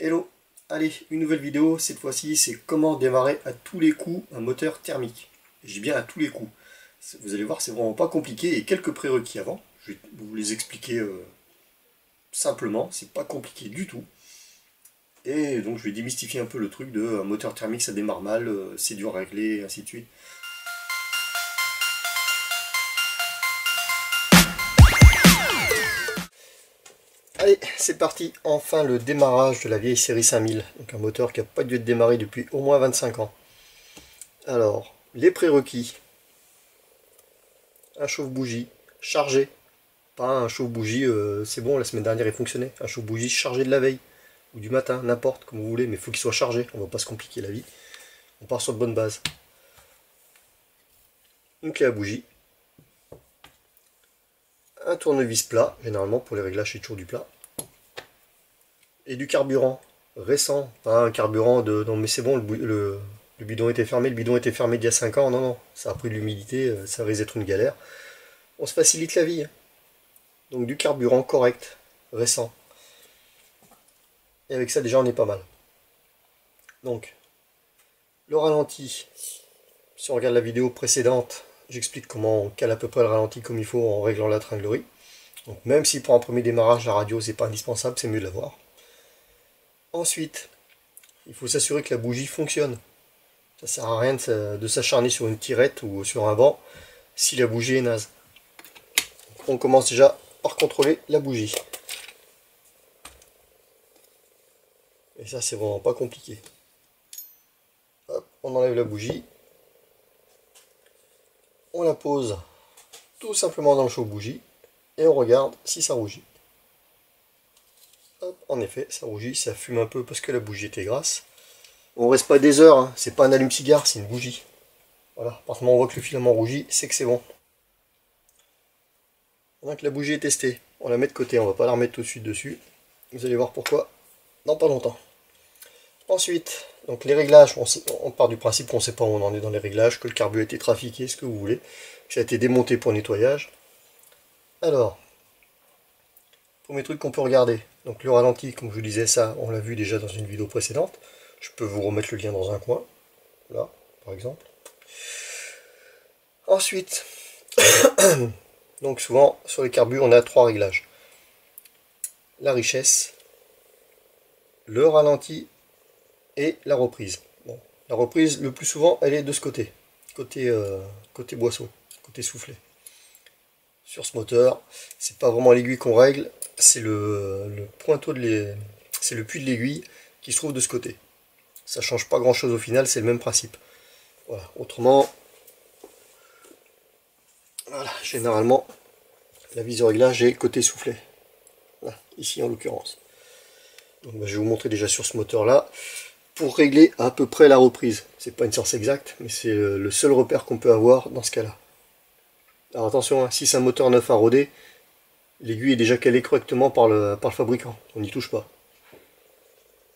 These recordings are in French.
Hello, allez, une nouvelle vidéo, cette fois-ci c'est comment démarrer à tous les coups un moteur thermique. Je dis bien à tous les coups. Vous allez voir, c'est vraiment pas compliqué et quelques prérequis avant. Je vais vous les expliquer simplement, c'est pas compliqué du tout. Et donc je vais démystifier un peu le truc de un moteur thermique ça démarre mal, c'est dur à régler et ainsi de suite. Allez, c'est parti, enfin le démarrage de la vieille série 5000, donc un moteur qui n'a pas dû être démarré depuis au moins 25 ans. Alors, les prérequis. Un chauffe-bougie chargé, pas un chauffe-bougie, c'est bon, la semaine dernière il fonctionnait, un chauffe-bougie chargé de la veille, ou du matin, n'importe, comme vous voulez, mais il faut qu'il soit chargé, on va pas se compliquer la vie, on part sur de bonnes bases. Une clé à bougie, un tournevis plat, généralement pour les réglages c'est toujours du plat, et du carburant récent, pas un carburant de... non mais c'est bon, le bidon était fermé, d'il y a 5 ans, non, non, ça a pris de l'humidité, ça risque d'être une galère. On se facilite la vie, hein. Donc du carburant correct, récent. Et avec ça déjà on est pas mal. Donc, le ralenti, si on regarde la vidéo précédente, j'explique comment on cale à peu près le ralenti comme il faut en réglant la tringlerie. Donc même si pour un premier démarrage la radio c'est pas indispensable, c'est mieux de l'avoir. Ensuite, il faut s'assurer que la bougie fonctionne. Ça sert à rien de s'acharner sur une tirette ou sur un banc si la bougie est naze. Donc, on commence déjà par contrôler la bougie. Et ça c'est vraiment pas compliqué. Hop, on enlève la bougie. On la pose tout simplement dans le chauffe-bougie et on regarde si ça rougit. Hop, en effet, ça rougit, ça fume un peu parce que la bougie était grasse. On reste pas des heures, hein. C'est pas un allume-cigare, c'est une bougie. Voilà, à partir du moment où on voit que le filament rougit, c'est que c'est bon. Maintenant que la bougie est testée, on la met de côté, on va pas la remettre tout de suite dessus. Vous allez voir pourquoi dans pas longtemps. Ensuite, donc les réglages, on part du principe qu'on ne sait pas où on en est dans les réglages, que le carbu a été trafiqué, ce que vous voulez, que ça a été démonté pour nettoyage. Alors, premier truc qu'on peut regarder, donc le ralenti, comme je vous disais, ça on l'a vu déjà dans une vidéo précédente. Je peux vous remettre le lien dans un coin, là par exemple. Ensuite, donc souvent sur les carbus on a 3 réglages. La richesse, le ralenti et la reprise. Bon, la reprise le plus souvent elle est de ce côté, côté boisseau, côté soufflet. Sur ce moteur, c'est pas vraiment l'aiguille qu'on règle, c'est le pointeau c'est le puits de l'aiguille qui se trouve de ce côté. Ça change pas grand chose au final, c'est le même principe. Voilà. Autrement, voilà, généralement la vis de réglage est côté soufflet. Voilà, ici en l'occurrence. Je vais vous montrer déjà sur ce moteur là pour régler à peu près la reprise. C'est pas une science exacte, mais c'est le seul repère qu'on peut avoir dans ce cas là. Alors attention, hein, si c'est un moteur neuf à roder, l'aiguille est déjà calée correctement par le fabricant, on n'y touche pas.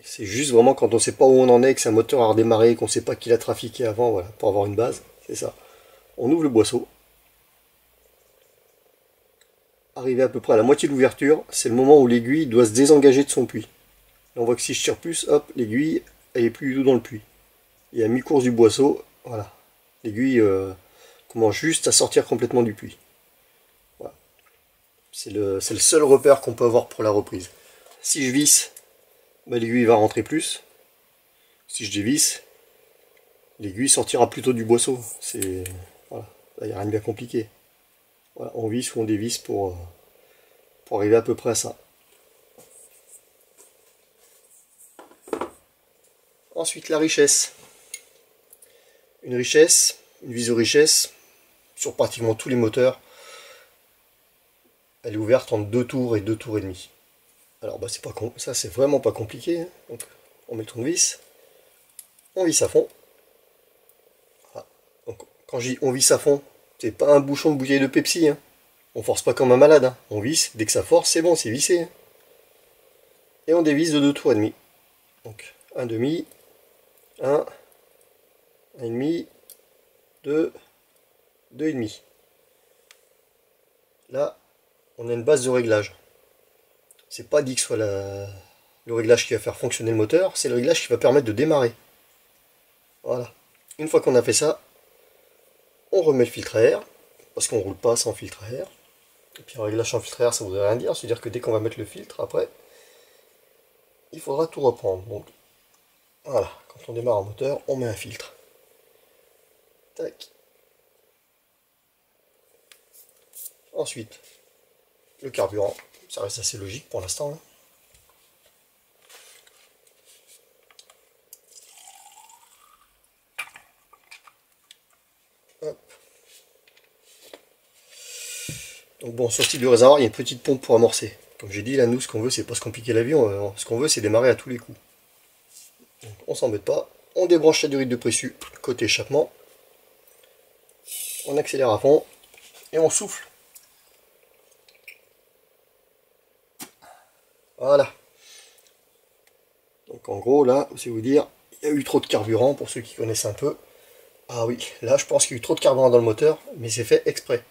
C'est juste vraiment quand on ne sait pas où on en est, que c'est un moteur à redémarrer, qu'on ne sait pas qui l'a trafiqué avant, voilà, pour avoir une base, c'est ça. On ouvre le boisseau. Arrivé à peu près à la moitié de l'ouverture, c'est le moment où l'aiguille doit se désengager de son puits. Là, on voit que si je tire plus, hop, l'aiguille, elle est plus du tout dans le puits. Et à mi-course du boisseau, voilà, l'aiguille commence juste à sortir complètement du puits. Voilà. C'est le seul repère qu'on peut avoir pour la reprise. Si je visse, bah, l'aiguille va rentrer plus. Si je dévisse, l'aiguille sortira plutôt du boisseau. C'est voilà, il n'y a rien de bien compliqué. Voilà, on visse ou on dévisse pour arriver à peu près à ça. Ensuite la richesse. Une richesse, une vis de richesse, sur pratiquement tous les moteurs, elle est ouverte entre 2 tours et 2 tours et demi. Alors bah c'est pas ça c'est vraiment pas compliqué, hein. Donc on met le tournevis, on visse à fond. Voilà. Donc quand je dis on visse à fond, c'est pas un bouchon de bouteille de Pepsi, hein. On force pas comme un malade, hein. On visse, dès que ça force c'est bon, c'est vissé, hein. Et on dévisse de 2 tours et demi. Donc un demi, un et demi, 2, 2 et demi. Là on a une base de réglage. C'est pas dit que ce soit le réglage qui va faire fonctionner le moteur, c'est le réglage qui va permettre de démarrer. Voilà. Une fois qu'on a fait ça, on remet le filtre à air, parce qu'on ne roule pas sans filtre à air. Et puis un réglage sans filtre à air, ça ne voudrait rien dire, c'est-à-dire que dès qu'on va mettre le filtre, après, il faudra tout reprendre. Donc voilà, quand on démarre un moteur, on met un filtre. Tac. Ensuite, le carburant, ça reste assez logique pour l'instant. Hein. Donc bon, sur ce type de réservoir, il y a une petite pompe pour amorcer. Comme j'ai dit, là, nous, ce qu'on veut, c'est pas se compliquer la vie, ce qu'on veut, c'est démarrer à tous les coups. Donc, on s'embête pas, on débranche la durite de préçu, côté échappement, on accélère à fond, et on souffle. Voilà. Donc en gros, là, c'est vous dire, il y a eu trop de carburant, pour ceux qui connaissent un peu. Ah oui, là, je pense qu'il y a eu trop de carburant dans le moteur, mais c'est fait exprès.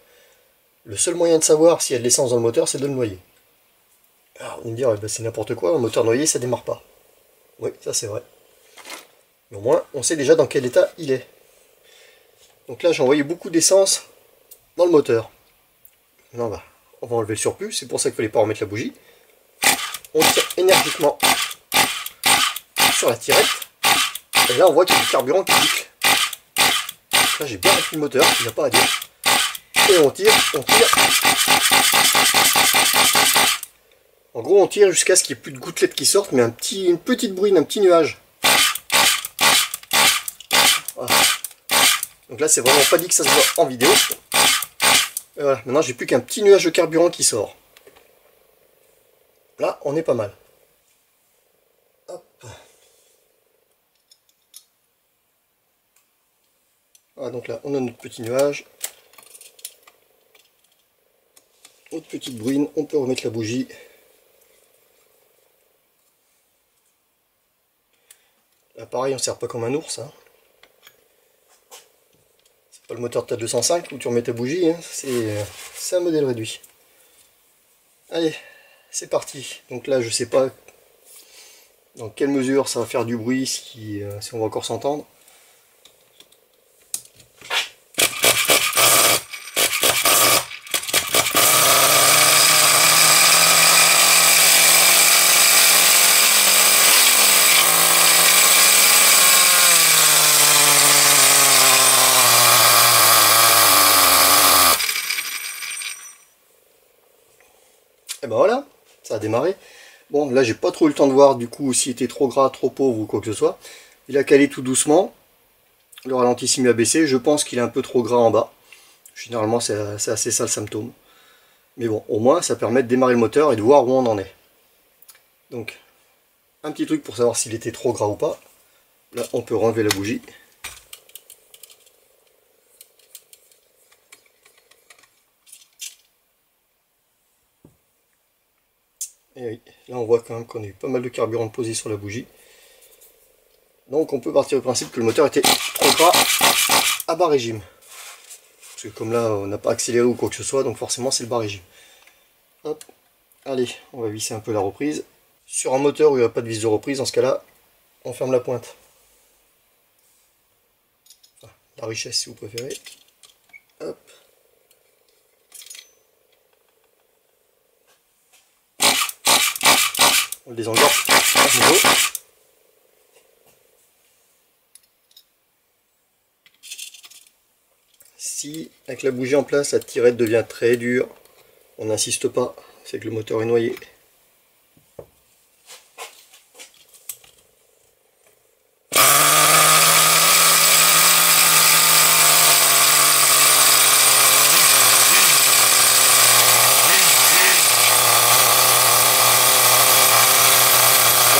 Le seul moyen de savoir s'il y a de l'essence dans le moteur, c'est de le noyer. Alors, on me dit, ouais, bah, c'est n'importe quoi, un moteur noyé, ça démarre pas. Oui, ça c'est vrai. Mais au moins, on sait déjà dans quel état il est. Donc là, j'ai envoyé beaucoup d'essence dans le moteur. Non, bah, on va enlever le surplus, c'est pour ça qu'il ne fallait pas remettre la bougie. On tire énergiquement sur la tirette. Et là, on voit qu'il y a du carburant qui gicle. Là, j'ai bien rempli le moteur, il n'y a pas à dire. Et on tire, on tire. En gros, on tire jusqu'à ce qu'il n'y ait plus de gouttelettes qui sortent, mais une petite bruine, un petit nuage. Voilà. Donc là, c'est vraiment pas dit que ça se voit en vidéo. Et voilà, maintenant j'ai plus qu'un petit nuage de carburant qui sort. Là, on est pas mal. Hop. Voilà, donc là, on a notre petit nuage. Notre petite bruine, on peut remettre la bougie. Là, pareil, on ne sert pas comme un ours. Hein. C'est pas le moteur de ta 205 où tu remets ta bougie. Hein. C'est un modèle réduit. Allez, c'est parti. Donc là, je sais pas dans quelle mesure ça va faire du bruit, si on va encore s'entendre. Et ben voilà, ça a démarré. Bon, là j'ai pas trop eu le temps de voir du coup s'il était trop gras, trop pauvre ou quoi que ce soit. Il a calé tout doucement. Le ralentissime a baissé. Je pense qu'il est un peu trop gras en bas. Généralement c'est assez ça le symptôme. Mais bon, au moins ça permet de démarrer le moteur et de voir où on en est. Donc, un petit truc pour savoir s'il était trop gras ou pas. Là, on peut renlever la bougie. Et oui, là on voit quand même qu'on a eu pas mal de carburant posé sur la bougie. Donc on peut partir du principe que le moteur était trop gras à bas régime. Parce que comme là on n'a pas accéléré ou quoi que ce soit, donc forcément c'est le bas régime. Hop. Allez, on va visser un peu la reprise. Sur un moteur où il n'y a pas de vis de reprise, dans ce cas-là, on ferme la pointe. Enfin, la richesse si vous préférez. Hop. On le désengorge à nouveau. Si avec la bougie en place la tirette devient très dure, on n'insiste pas, c'est que le moteur est noyé.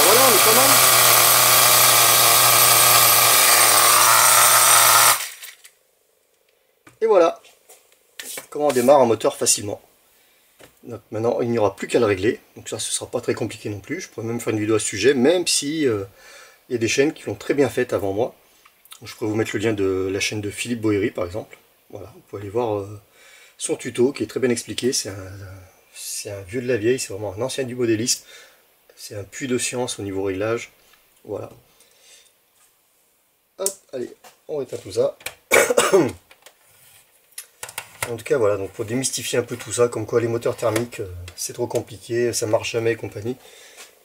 Voilà, on est pas mal. Et voilà comment on démarre un moteur facilement. Donc maintenant il n'y aura plus qu'à le régler, donc ça ce sera pas très compliqué non plus. Je pourrais même faire une vidéo à ce sujet, même si il y a des chaînes qui l'ont très bien fait avant moi. Je pourrais vous mettre le lien de la chaîne de Philippe Boéry par exemple. Voilà, vous pouvez aller voir son tuto qui est très bien expliqué. C'est un vieux de la vieille, c'est vraiment un ancien du modéliste. c'est un puits de science au niveau réglage. Voilà. Hop, allez, on éteint tout ça. En tout cas, voilà, donc pour démystifier un peu tout ça, comme quoi les moteurs thermiques, c'est trop compliqué, ça marche jamais et compagnie.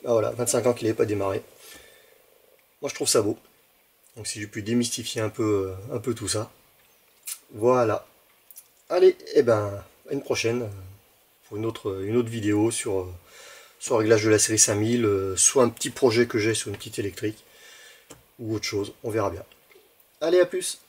Ah, voilà, 25 ans qu'il n'avait pas démarré. Moi, je trouve ça beau. Donc si j'ai pu démystifier un peu tout ça. Voilà. Allez, et ben, à une prochaine pour une autre vidéo sur le réglage de la série 5000, soit un petit projet que j'ai sur une petite électrique, ou autre chose, on verra bien. Allez, à plus!